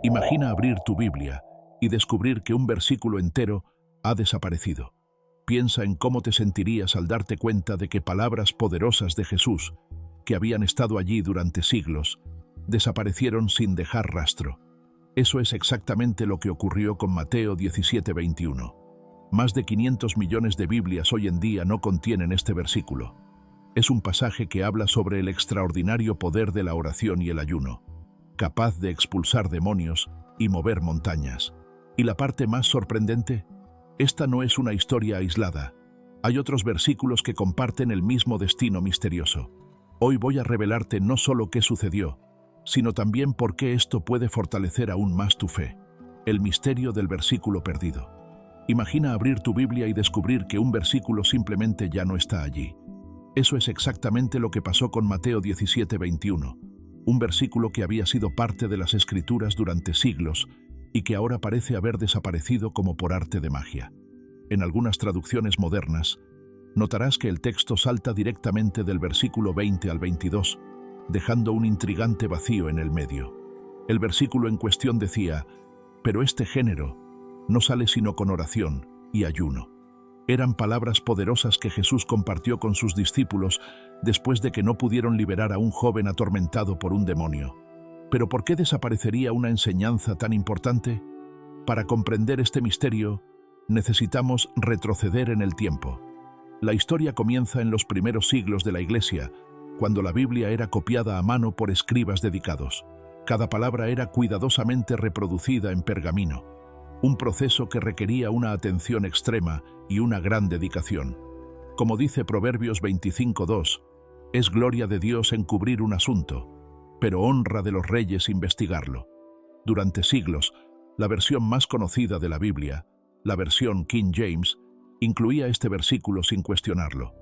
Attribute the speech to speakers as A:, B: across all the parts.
A: Imagina abrir tu Biblia y descubrir que un versículo entero ha desaparecido. Piensa en cómo te sentirías al darte cuenta de que palabras poderosas de Jesús, que habían estado allí durante siglos, desaparecieron sin dejar rastro. Eso es exactamente lo que ocurrió con Mateo 17:21. Más de 500 millones de Biblias hoy en día no contienen este versículo. Es un pasaje que habla sobre el extraordinario poder de la oración y el ayuno, capaz de expulsar demonios y mover montañas. Y la parte más sorprendente, esta no es una historia aislada. Hay otros versículos que comparten el mismo destino misterioso. Hoy voy a revelarte no solo qué sucedió, sino también por qué esto puede fortalecer aún más tu fe. El misterio del versículo perdido. Imagina abrir tu Biblia y descubrir que un versículo simplemente ya no está allí. Eso es exactamente lo que pasó con Mateo 17:21, un versículo que había sido parte de las Escrituras durante siglos y que ahora parece haber desaparecido como por arte de magia. En algunas traducciones modernas, notarás que el texto salta directamente del versículo 20 al 22, dejando un intrigante vacío en el medio. El versículo en cuestión decía: «Pero este género no sale sino con oración y ayuno». Eran palabras poderosas que Jesús compartió con sus discípulos después de que no pudieron liberar a un joven atormentado por un demonio. ¿Pero por qué desaparecería una enseñanza tan importante? Para comprender este misterio, necesitamos retroceder en el tiempo. La historia comienza en los primeros siglos de la Iglesia, cuando la Biblia era copiada a mano por escribas dedicados. Cada palabra era cuidadosamente reproducida en pergamino, un proceso que requería una atención extrema y una gran dedicación. Como dice Proverbios 25:2, es gloria de Dios encubrir un asunto, pero honra de los reyes investigarlo. Durante siglos, la versión más conocida de la Biblia, la versión King James, incluía este versículo sin cuestionarlo.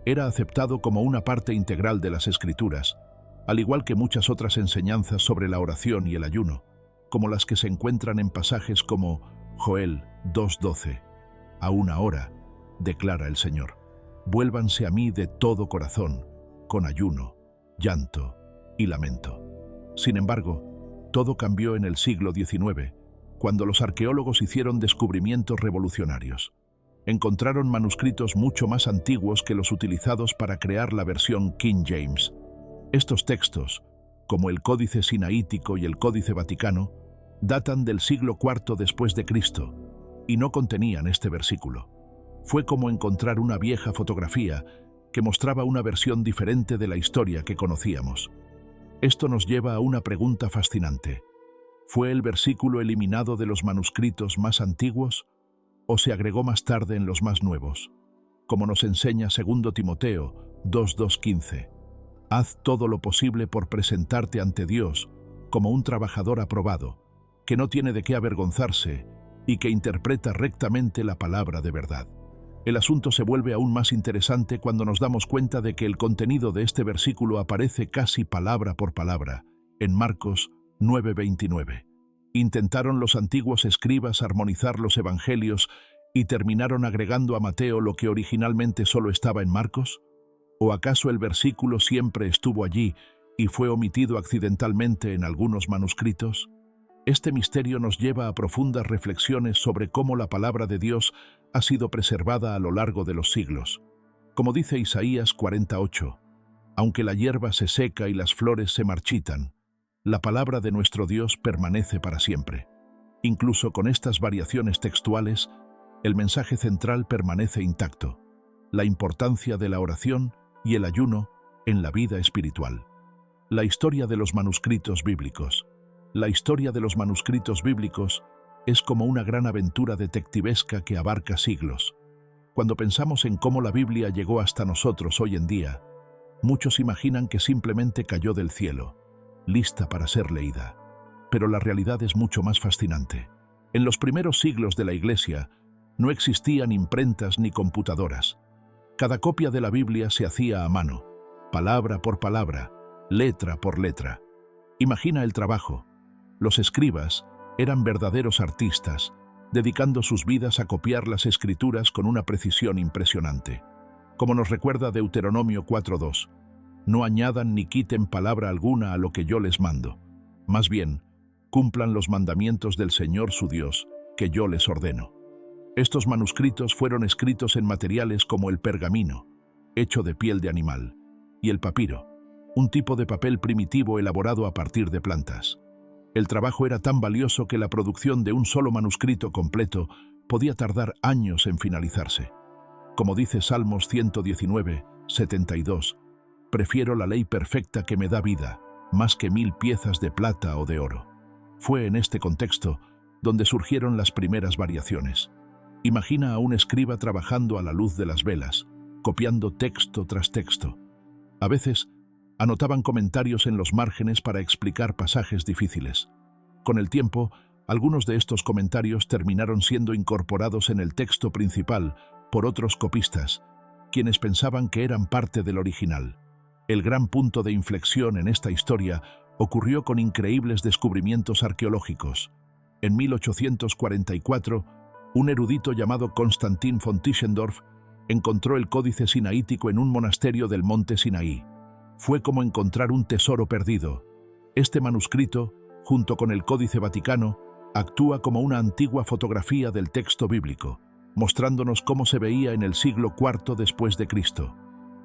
A: Era aceptado como una parte integral de las Escrituras, al igual que muchas otras enseñanzas sobre la oración y el ayuno, como las que se encuentran en pasajes como Joel 2:12. «Aún ahora, declara el Señor, vuélvanse a mí de todo corazón, con ayuno, llanto y lamento». Sin embargo, todo cambió en el siglo XIX, cuando los arqueólogos hicieron descubrimientos revolucionarios. Encontraron manuscritos mucho más antiguos que los utilizados para crear la versión King James. Estos textos, como el Códice Sinaítico y el Códice Vaticano, datan del siglo IV después de Cristo y no contenían este versículo. Fue como encontrar una vieja fotografía que mostraba una versión diferente de la historia que conocíamos. Esto nos lleva a una pregunta fascinante. ¿Fue el versículo eliminado de los manuscritos más antiguos o se agregó más tarde en los más nuevos? Como nos enseña 2 Timoteo 2:15. Haz todo lo posible por presentarte ante Dios como un trabajador aprobado, que no tiene de qué avergonzarse y que interpreta rectamente la palabra de verdad. El asunto se vuelve aún más interesante cuando nos damos cuenta de que el contenido de este versículo aparece casi palabra por palabra en Marcos 9:29. Intentaron los antiguos escribas armonizar los evangelios y terminaron agregando a Mateo lo que originalmente solo estaba en Marcos. ¿O acaso el versículo siempre estuvo allí y fue omitido accidentalmente en algunos manuscritos? Este misterio nos lleva a profundas reflexiones sobre cómo la palabra de Dios ha sido preservada a lo largo de los siglos. Como dice Isaías 48, aunque la hierba se seca y las flores se marchitan, la palabra de nuestro Dios permanece para siempre. Incluso con estas variaciones textuales, el mensaje central permanece intacto: la importancia de la oración y el ayuno en la vida espiritual. La historia de los manuscritos bíblicos. La historia de los manuscritos bíblicos es como una gran aventura detectivesca que abarca siglos. Cuando pensamos en cómo la Biblia llegó hasta nosotros hoy en día, muchos imaginan que simplemente cayó del cielo, lista para ser leída. Pero la realidad es mucho más fascinante. En los primeros siglos de la Iglesia no existían imprentas ni computadoras. Cada copia de la Biblia se hacía a mano, palabra por palabra, letra por letra. Imagina el trabajo. Los escribas eran verdaderos artistas, dedicando sus vidas a copiar las Escrituras con una precisión impresionante. Como nos recuerda Deuteronomio 4:2, no añadan ni quiten palabra alguna a lo que yo les mando. Más bien, cumplan los mandamientos del Señor su Dios, que yo les ordeno. Estos manuscritos fueron escritos en materiales como el pergamino, hecho de piel de animal, y el papiro, un tipo de papel primitivo elaborado a partir de plantas. El trabajo era tan valioso que la producción de un solo manuscrito completo podía tardar años en finalizarse. Como dice Salmos 119, 72, prefiero la ley perfecta que me da vida, más que 1000 piezas de plata o de oro. Fue en este contexto donde surgieron las primeras variaciones. Imagina a un escriba trabajando a la luz de las velas, copiando texto tras texto. A veces, anotaban comentarios en los márgenes para explicar pasajes difíciles. Con el tiempo, algunos de estos comentarios terminaron siendo incorporados en el texto principal por otros copistas, quienes pensaban que eran parte del original. El gran punto de inflexión en esta historia ocurrió con increíbles descubrimientos arqueológicos. En 1844, un erudito llamado Konstantin von Tischendorf encontró el Códice Sinaítico en un monasterio del monte Sinaí. Fue como encontrar un tesoro perdido. Este manuscrito, junto con el Códice Vaticano, actúa como una antigua fotografía del texto bíblico, mostrándonos cómo se veía en el siglo IV después de Cristo.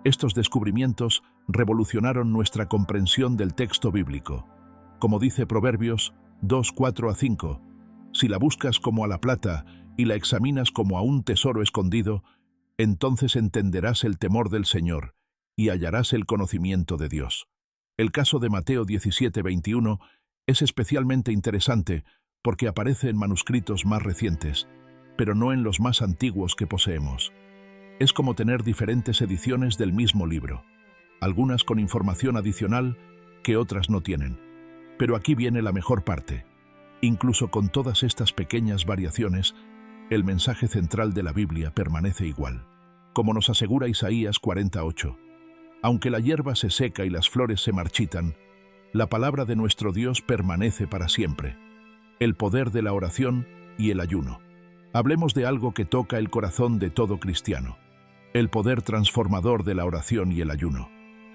A: Estos descubrimientos revolucionaron nuestra comprensión del texto bíblico. Como dice Proverbios 2:4-5, si la buscas como a la plata y la examinas como a un tesoro escondido, entonces entenderás el temor del Señor y hallarás el conocimiento de Dios. El caso de Mateo 17:21 es especialmente interesante porque aparece en manuscritos más recientes, pero no en los más antiguos que poseemos. Es como tener diferentes ediciones del mismo libro, algunas con información adicional que otras no tienen. Pero aquí viene la mejor parte. Incluso con todas estas pequeñas variaciones, el mensaje central de la Biblia permanece igual. Como nos asegura Isaías 48, aunque la hierba se seca y las flores se marchitan, la palabra de nuestro Dios permanece para siempre. El poder de la oración y el ayuno. Hablemos de algo que toca el corazón de todo cristiano. El poder transformador de la oración y el ayuno.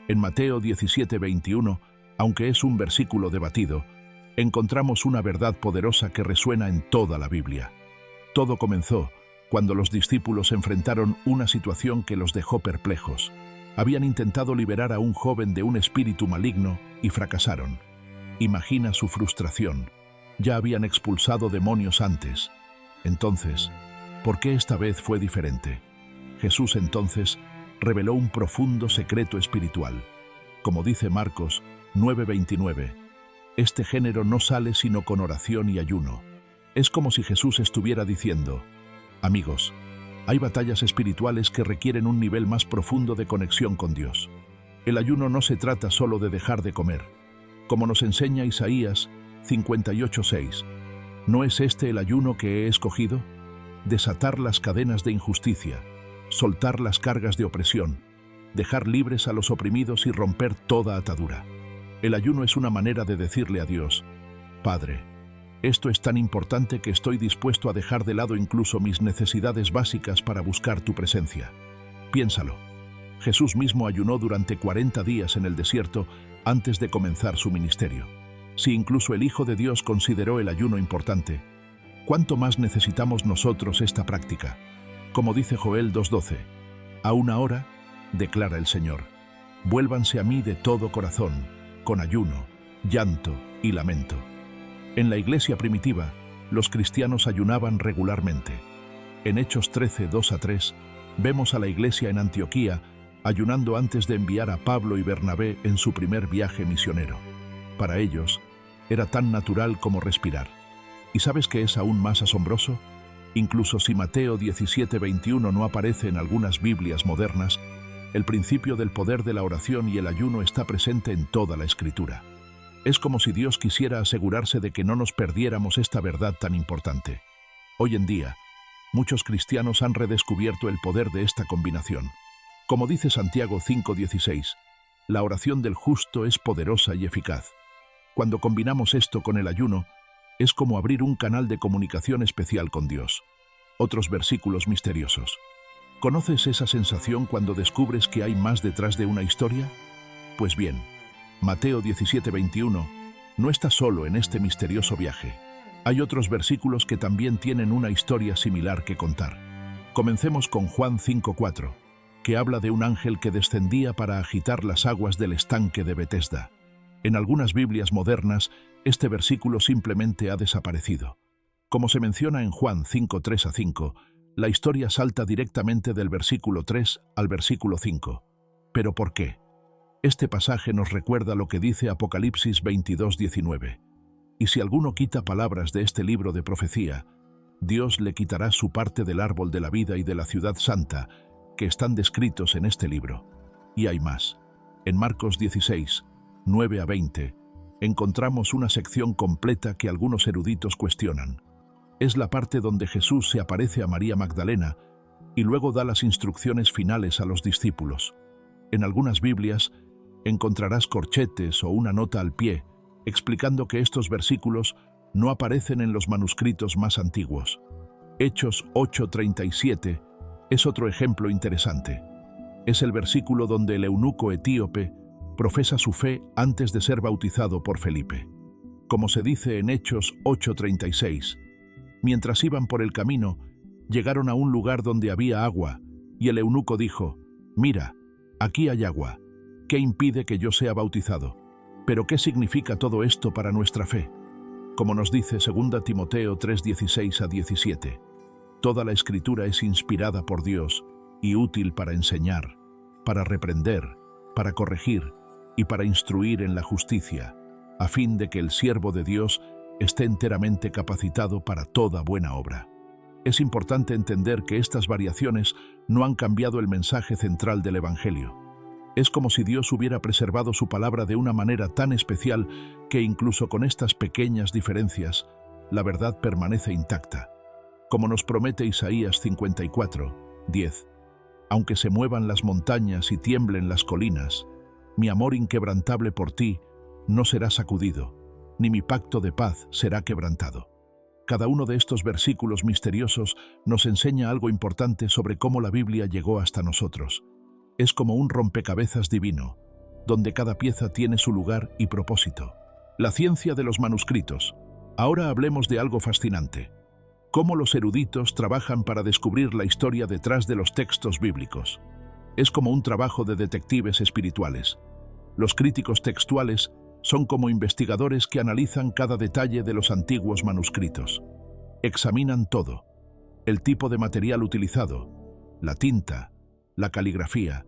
A: En Mateo 17:21, aunque es un versículo debatido, encontramos una verdad poderosa que resuena en toda la Biblia. Todo comenzó cuando los discípulos enfrentaron una situación que los dejó perplejos. Habían intentado liberar a un joven de un espíritu maligno y fracasaron. Imagina su frustración. Ya habían expulsado demonios antes. Entonces, ¿por qué esta vez fue diferente? Jesús entonces reveló un profundo secreto espiritual. Como dice Marcos 9:29, este género no sale sino con oración y ayuno. Es como si Jesús estuviera diciendo, amigos, hay batallas espirituales que requieren un nivel más profundo de conexión con Dios. El ayuno no se trata solo de dejar de comer. Como nos enseña Isaías 58:6, ¿no es este el ayuno que he escogido? Desatar las cadenas de injusticia, soltar las cargas de opresión, dejar libres a los oprimidos y romper toda atadura. El ayuno es una manera de decirle a Dios, Padre, esto es tan importante que estoy dispuesto a dejar de lado incluso mis necesidades básicas para buscar tu presencia. Piénsalo. Jesús mismo ayunó durante 40 días en el desierto antes de comenzar su ministerio. Si incluso el Hijo de Dios consideró el ayuno importante, ¿cuánto más necesitamos nosotros esta práctica? Como dice Joel 2:12, aún ahora, declara el Señor, vuélvanse a mí de todo corazón, con ayuno, llanto y lamento. En la iglesia primitiva, los cristianos ayunaban regularmente. En Hechos 13:2-3, vemos a la iglesia en Antioquía ayunando antes de enviar a Pablo y Bernabé en su primer viaje misionero. Para ellos, era tan natural como respirar. ¿Y sabes qué es aún más asombroso? Incluso si Mateo 17:21 no aparece en algunas Biblias modernas, el principio del poder de la oración y el ayuno está presente en toda la Escritura. Es como si Dios quisiera asegurarse de que no nos perdiéramos esta verdad tan importante. Hoy en día, muchos cristianos han redescubierto el poder de esta combinación. Como dice Santiago 5:16, la oración del justo es poderosa y eficaz. Cuando combinamos esto con el ayuno, es como abrir un canal de comunicación especial con Dios. Otros versículos misteriosos. ¿Conoces esa sensación cuando descubres que hay más detrás de una historia? Pues bien, Mateo 17:21 no está solo en este misterioso viaje. Hay otros versículos que también tienen una historia similar que contar. Comencemos con Juan 5:4, que habla de un ángel que descendía para agitar las aguas del estanque de Betesda. En algunas Biblias modernas, este versículo simplemente ha desaparecido. Como se menciona en Juan 5:3-5, la historia salta directamente del versículo 3 al versículo 5. ¿Pero por qué? Este pasaje nos recuerda lo que dice Apocalipsis 22:19. Y si alguno quita palabras de este libro de profecía, Dios le quitará su parte del árbol de la vida y de la ciudad santa, que están descritos en este libro. Y hay más. En Marcos 16, 9-20, encontramos una sección completa que algunos eruditos cuestionan. Es la parte donde Jesús se aparece a María Magdalena y luego da las instrucciones finales a los discípulos. En algunas Biblias encontrarás corchetes o una nota al pie, explicando que estos versículos no aparecen en los manuscritos más antiguos. Hechos 8:37 es otro ejemplo interesante. Es el versículo donde el eunuco etíope profesa su fe antes de ser bautizado por Felipe. Como se dice en Hechos 8:36, mientras iban por el camino, llegaron a un lugar donde había agua, y el eunuco dijo: «Mira, aquí hay agua. ¿Qué impide que yo sea bautizado?» Pero ¿qué significa todo esto para nuestra fe? Como nos dice 2 Timoteo 3:16-17, toda la Escritura es inspirada por Dios y útil para enseñar, para reprender, para corregir y para instruir en la justicia, a fin de que el siervo de Dios esté enteramente capacitado para toda buena obra. Es importante entender que estas variaciones no han cambiado el mensaje central del Evangelio. Es como si Dios hubiera preservado su palabra de una manera tan especial que incluso con estas pequeñas diferencias, la verdad permanece intacta. Como nos promete Isaías 54:10, aunque se muevan las montañas y tiemblen las colinas, mi amor inquebrantable por ti no será sacudido, ni mi pacto de paz será quebrantado. Cada uno de estos versículos misteriosos nos enseña algo importante sobre cómo la Biblia llegó hasta nosotros. Es como un rompecabezas divino, donde cada pieza tiene su lugar y propósito. La ciencia de los manuscritos. Ahora hablemos de algo fascinante: cómo los eruditos trabajan para descubrir la historia detrás de los textos bíblicos. Es como un trabajo de detectives espirituales. Los críticos textuales son como investigadores que analizan cada detalle de los antiguos manuscritos. Examinan todo: el tipo de material utilizado, la tinta, la caligrafía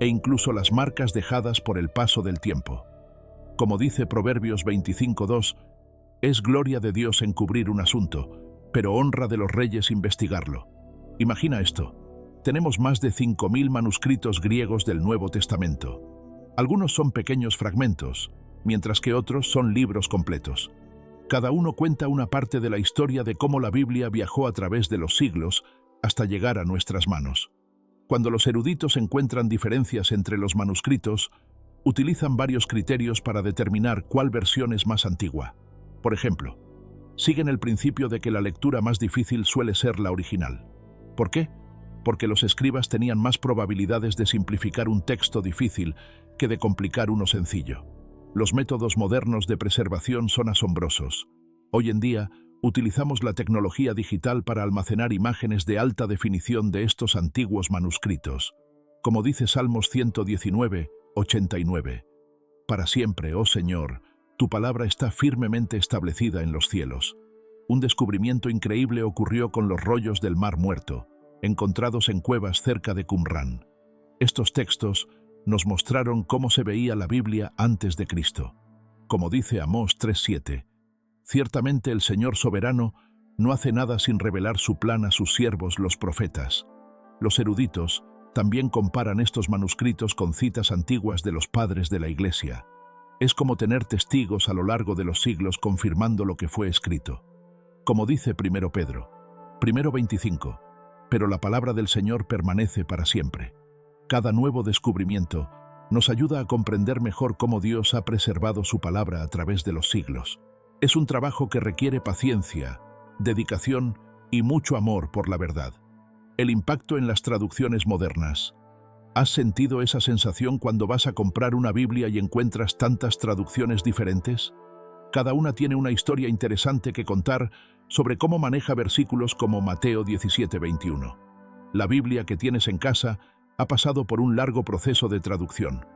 A: e incluso las marcas dejadas por el paso del tiempo. Como dice Proverbios 25:2, es gloria de Dios encubrir un asunto, pero honra de los reyes investigarlo. Imagina esto: tenemos más de 5.000 manuscritos griegos del Nuevo Testamento. Algunos son pequeños fragmentos, mientras que otros son libros completos. Cada uno cuenta una parte de la historia de cómo la Biblia viajó a través de los siglos hasta llegar a nuestras manos. Cuando los eruditos encuentran diferencias entre los manuscritos, utilizan varios criterios para determinar cuál versión es más antigua. Por ejemplo, siguen el principio de que la lectura más difícil suele ser la original. ¿Por qué? Porque los escribas tenían más probabilidades de simplificar un texto difícil que de complicar uno sencillo. Los métodos modernos de preservación son asombrosos. Hoy en día, utilizamos la tecnología digital para almacenar imágenes de alta definición de estos antiguos manuscritos. Como dice Salmos 119:89, «Para siempre, oh Señor, tu palabra está firmemente establecida en los cielos». Un descubrimiento increíble ocurrió con los rollos del Mar Muerto, encontrados en cuevas cerca de Qumrán. Estos textos nos mostraron cómo se veía la Biblia antes de Cristo. Como dice Amós 3:7, «Ciertamente el Señor soberano no hace nada sin revelar su plan a sus siervos los profetas». Los eruditos también comparan estos manuscritos con citas antiguas de los padres de la Iglesia. Es como tener testigos a lo largo de los siglos confirmando lo que fue escrito. Como dice 1 Pedro 1:25, «Pero la palabra del Señor permanece para siempre». Cada nuevo descubrimiento nos ayuda a comprender mejor cómo Dios ha preservado su palabra a través de los siglos. Es un trabajo que requiere paciencia, dedicación y mucho amor por la verdad. El impacto en las traducciones modernas. ¿Has sentido esa sensación cuando vas a comprar una Biblia y encuentras tantas traducciones diferentes? Cada una tiene una historia interesante que contar sobre cómo maneja versículos como Mateo 17:21. La Biblia que tienes en casa ha pasado por un largo proceso de traducción.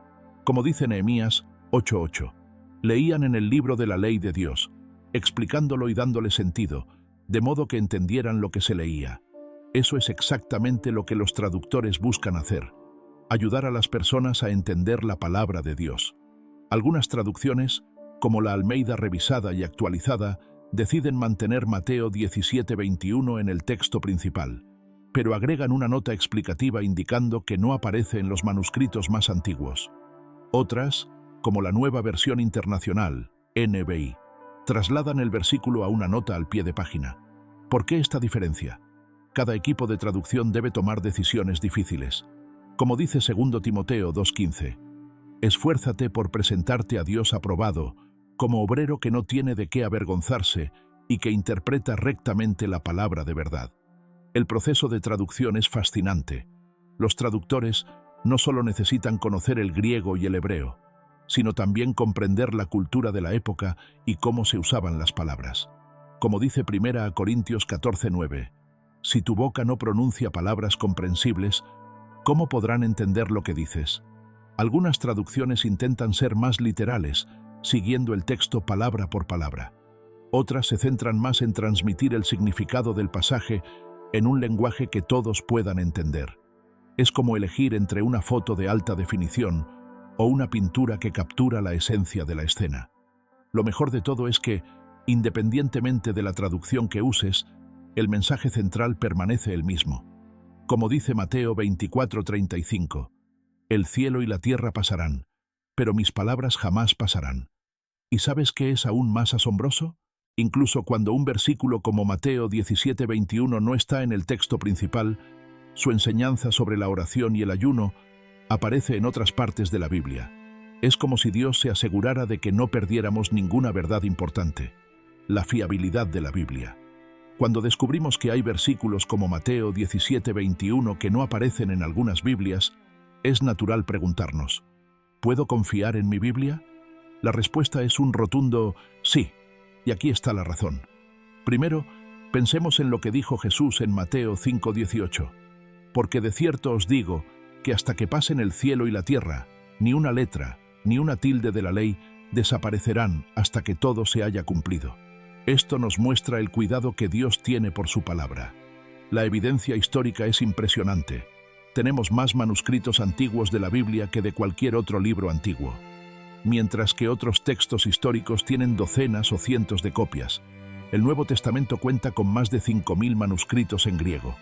A: Como dice Nehemías 8:8, leían en el libro de la ley de Dios, explicándolo y dándole sentido, de modo que entendieran lo que se leía. Eso es exactamente lo que los traductores buscan hacer, ayudar a las personas a entender la palabra de Dios. Algunas traducciones, como la Almeida revisada y actualizada, deciden mantener Mateo 17:21 en el texto principal, pero agregan una nota explicativa indicando que no aparece en los manuscritos más antiguos. Otras, como la Nueva Versión Internacional, NBI, trasladan el versículo a una nota al pie de página. ¿Por qué esta diferencia? Cada equipo de traducción debe tomar decisiones difíciles. Como dice 2 Timoteo 2:15, esfuérzate por presentarte a Dios aprobado, como obrero que no tiene de qué avergonzarse y que interpreta rectamente la palabra de verdad. El proceso de traducción es fascinante. Los traductores no solo necesitan conocer el griego y el hebreo, sino también comprender la cultura de la época y cómo se usaban las palabras. Como dice 1 Corintios 14:9, si tu boca no pronuncia palabras comprensibles, ¿cómo podrán entender lo que dices? Algunas traducciones intentan ser más literales, siguiendo el texto palabra por palabra. Otras se centran más en transmitir el significado del pasaje en un lenguaje que todos puedan entender. Es como elegir entre una foto de alta definición o una pintura que captura la esencia de la escena. Lo mejor de todo es que, independientemente de la traducción que uses, el mensaje central permanece el mismo. Como dice Mateo 24:35, el cielo y la tierra pasarán, pero mis palabras jamás pasarán. ¿Y sabes qué es aún más asombroso? Incluso cuando un versículo como Mateo 17:21 no está en el texto principal, su enseñanza sobre la oración y el ayuno aparece en otras partes de la Biblia. Es como si Dios se asegurara de que no perdiéramos ninguna verdad importante. La fiabilidad de la Biblia. Cuando descubrimos que hay versículos como Mateo 17:21 que no aparecen en algunas Biblias, es natural preguntarnos, ¿puedo confiar en mi Biblia? La respuesta es un rotundo sí, y aquí está la razón. Primero, pensemos en lo que dijo Jesús en Mateo 5:18. Porque de cierto os digo que hasta que pasen el cielo y la tierra, ni una letra, ni una tilde de la ley desaparecerán hasta que todo se haya cumplido. Esto nos muestra el cuidado que Dios tiene por su palabra. La evidencia histórica es impresionante. Tenemos más manuscritos antiguos de la Biblia que de cualquier otro libro antiguo, mientras que otros textos históricos tienen docenas o cientos de copias. El Nuevo Testamento cuenta con más de 5.000 manuscritos en griego.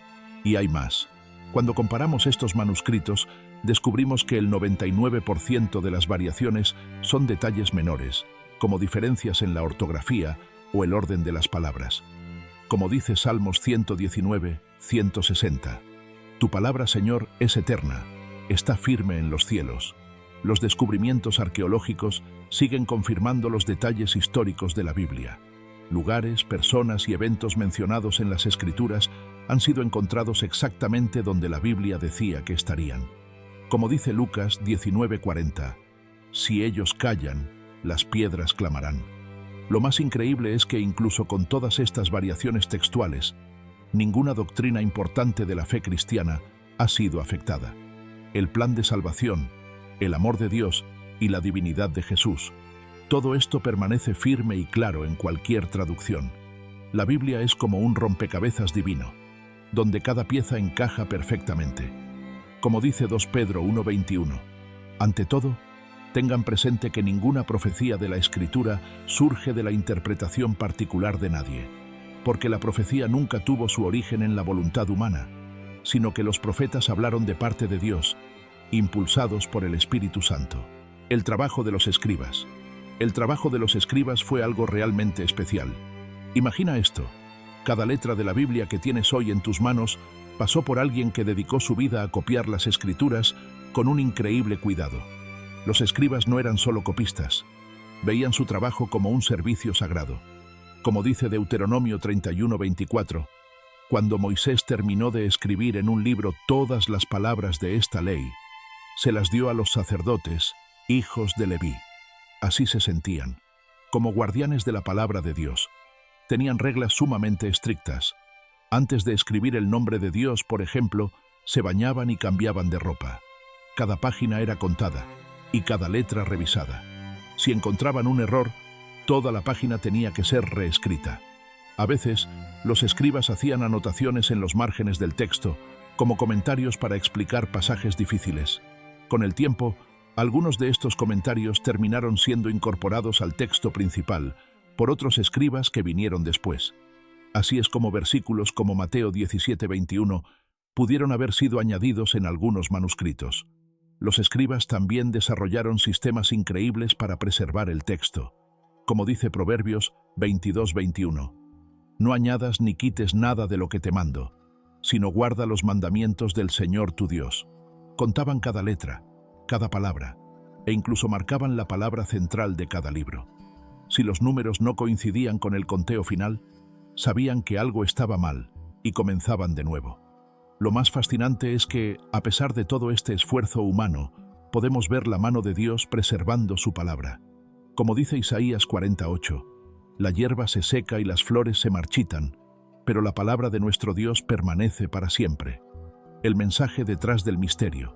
A: Y hay más. Cuando comparamos estos manuscritos, descubrimos que el 99% de las variaciones son detalles menores, como diferencias en la ortografía o el orden de las palabras. Como dice Salmos 119, 160, tu palabra, Señor, es eterna, está firme en los cielos. Los descubrimientos arqueológicos siguen confirmando los detalles históricos de la Biblia. Lugares, personas y eventos mencionados en las Escrituras han sido encontrados exactamente donde la Biblia decía que estarían. Como dice Lucas 19:40, si ellos callan, las piedras clamarán. Lo más increíble es que incluso con todas estas variaciones textuales, ninguna doctrina importante de la fe cristiana ha sido afectada. El plan de salvación, el amor de Dios y la divinidad de Jesús, todo esto permanece firme y claro en cualquier traducción. La Biblia es como un rompecabezas divino, donde cada pieza encaja perfectamente. Como dice 2 Pedro 1:21, ante todo, tengan presente que ninguna profecía de la Escritura surge de la interpretación particular de nadie, porque la profecía nunca tuvo su origen en la voluntad humana, sino que los profetas hablaron de parte de Dios, impulsados por el Espíritu Santo. El trabajo de los escribas. El trabajo de los escribas fue algo realmente especial. Imagina esto: cada letra de la Biblia que tienes hoy en tus manos pasó por alguien que dedicó su vida a copiar las Escrituras con un increíble cuidado. Los escribas no eran solo copistas, veían su trabajo como un servicio sagrado. Como dice Deuteronomio 31:24, cuando Moisés terminó de escribir en un libro todas las palabras de esta ley, se las dio a los sacerdotes, hijos de Leví. Así se sentían. como guardianes de la palabra de Dios. Tenían reglas sumamente estrictas. Antes de escribir el nombre de Dios, por ejemplo, se bañaban y cambiaban de ropa. Cada página era contada y cada letra revisada. Si encontraban un error, toda la página tenía que ser reescrita. A veces, los escribas hacían anotaciones en los márgenes del texto, como comentarios para explicar pasajes difíciles. Con el tiempo, algunos de estos comentarios terminaron siendo incorporados al texto principal por otros escribas que vinieron después. Así es como versículos como Mateo 17:21 pudieron haber sido añadidos en algunos manuscritos. Los escribas también desarrollaron sistemas increíbles para preservar el texto. Como dice Proverbios 22:21, no añadas ni quites nada de lo que te mando, sino guarda los mandamientos del Señor tu Dios. Contaban cada letra, cada palabra, e incluso marcaban la palabra central de cada libro. Si los números no coincidían con el conteo final, sabían que algo estaba mal y comenzaban de nuevo. Lo más fascinante es que, a pesar de todo este esfuerzo humano, podemos ver la mano de Dios preservando su palabra. Como dice Isaías 48, la hierba se seca y las flores se marchitan, pero la palabra de nuestro Dios permanece para siempre. El mensaje detrás del misterio.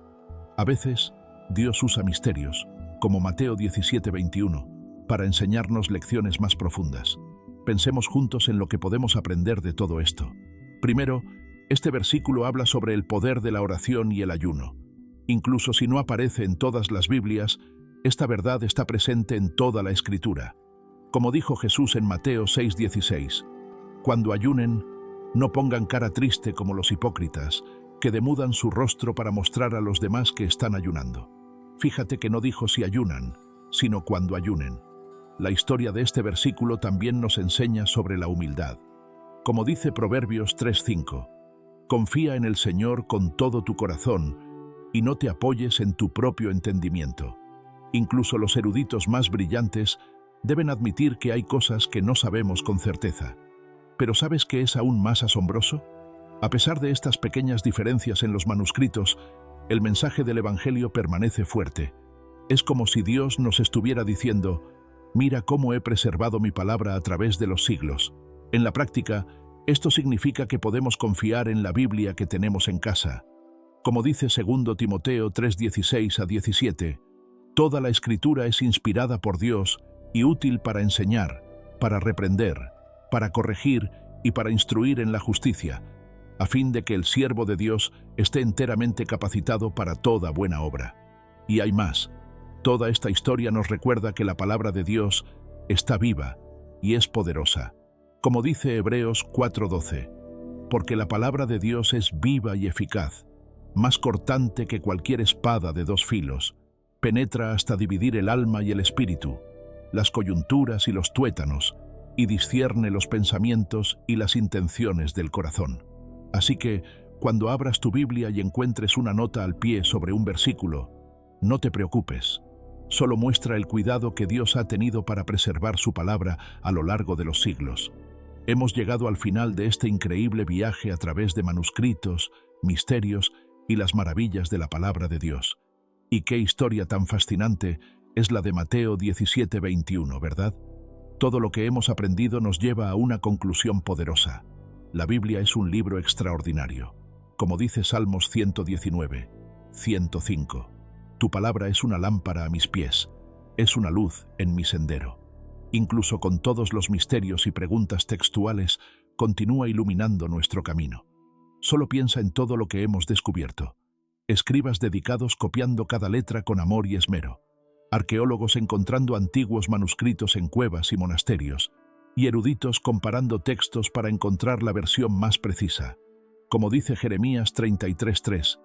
A: A veces, Dios usa misterios, como Mateo 17:21, para enseñarnos lecciones más profundas. Pensemos juntos en lo que podemos aprender de todo esto. Primero, este versículo habla sobre el poder de la oración y el ayuno. Incluso si no aparece en todas las Biblias, esta verdad está presente en toda la Escritura. Como dijo Jesús en Mateo 6:16, cuando ayunen, no pongan cara triste como los hipócritas, que demudan su rostro para mostrar a los demás que están ayunando. Fíjate que no dijo si ayunan, sino cuando ayunen. La historia de este versículo también nos enseña sobre la humildad. Como dice Proverbios 3:5, confía en el Señor con todo tu corazón y no te apoyes en tu propio entendimiento. Incluso los eruditos más brillantes deben admitir que hay cosas que no sabemos con certeza. Pero ¿sabes qué es aún más asombroso? A pesar de estas pequeñas diferencias en los manuscritos, el mensaje del Evangelio permanece fuerte. Es como si Dios nos estuviera diciendo, mira cómo he preservado mi palabra a través de los siglos. En la práctica, esto significa que podemos confiar en la Biblia que tenemos en casa. Como dice 2 Timoteo 3:16-17, toda la Escritura es inspirada por Dios y útil para enseñar, para reprender, para corregir y para instruir en la justicia, a fin de que el siervo de Dios esté enteramente capacitado para toda buena obra. Y hay más. Toda esta historia nos recuerda que la palabra de Dios está viva y es poderosa. Como dice Hebreos 4:12, porque la palabra de Dios es viva y eficaz, más cortante que cualquier espada de dos filos, penetra hasta dividir el alma y el espíritu, las coyunturas y los tuétanos, y discierne los pensamientos y las intenciones del corazón. Así que, cuando abras tu Biblia y encuentres una nota al pie sobre un versículo, no te preocupes. Solo muestra el cuidado que Dios ha tenido para preservar su palabra a lo largo de los siglos. Hemos llegado al final de este increíble viaje a través de manuscritos, misterios y las maravillas de la palabra de Dios. Y qué historia tan fascinante es la de Mateo 17:21, ¿verdad? Todo lo que hemos aprendido nos lleva a una conclusión poderosa. La Biblia es un libro extraordinario. Como dice Salmos 119, 105. Tu palabra es una lámpara a mis pies, es una luz en mi sendero. Incluso con todos los misterios y preguntas textuales, continúa iluminando nuestro camino. Solo piensa en todo lo que hemos descubierto. Escribas dedicados copiando cada letra con amor y esmero. Arqueólogos encontrando antiguos manuscritos en cuevas y monasterios. Y eruditos comparando textos para encontrar la versión más precisa. Como dice Jeremías 33:3,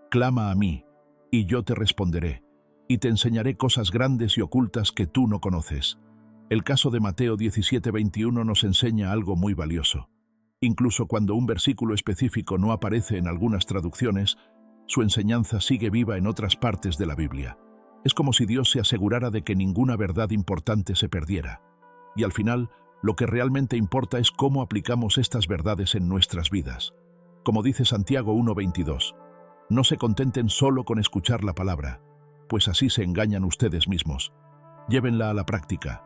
A: clama a mí, y yo te responderé, y te enseñaré cosas grandes y ocultas que tú no conoces. El caso de Mateo 17:21 nos enseña algo muy valioso. Incluso cuando un versículo específico no aparece en algunas traducciones, su enseñanza sigue viva en otras partes de la Biblia. Es como si Dios se asegurara de que ninguna verdad importante se perdiera. Y al final, lo que realmente importa es cómo aplicamos estas verdades en nuestras vidas. Como dice Santiago 1:22, no se contenten solo con escuchar la palabra, pues así se engañan ustedes mismos. Llévenla a la práctica.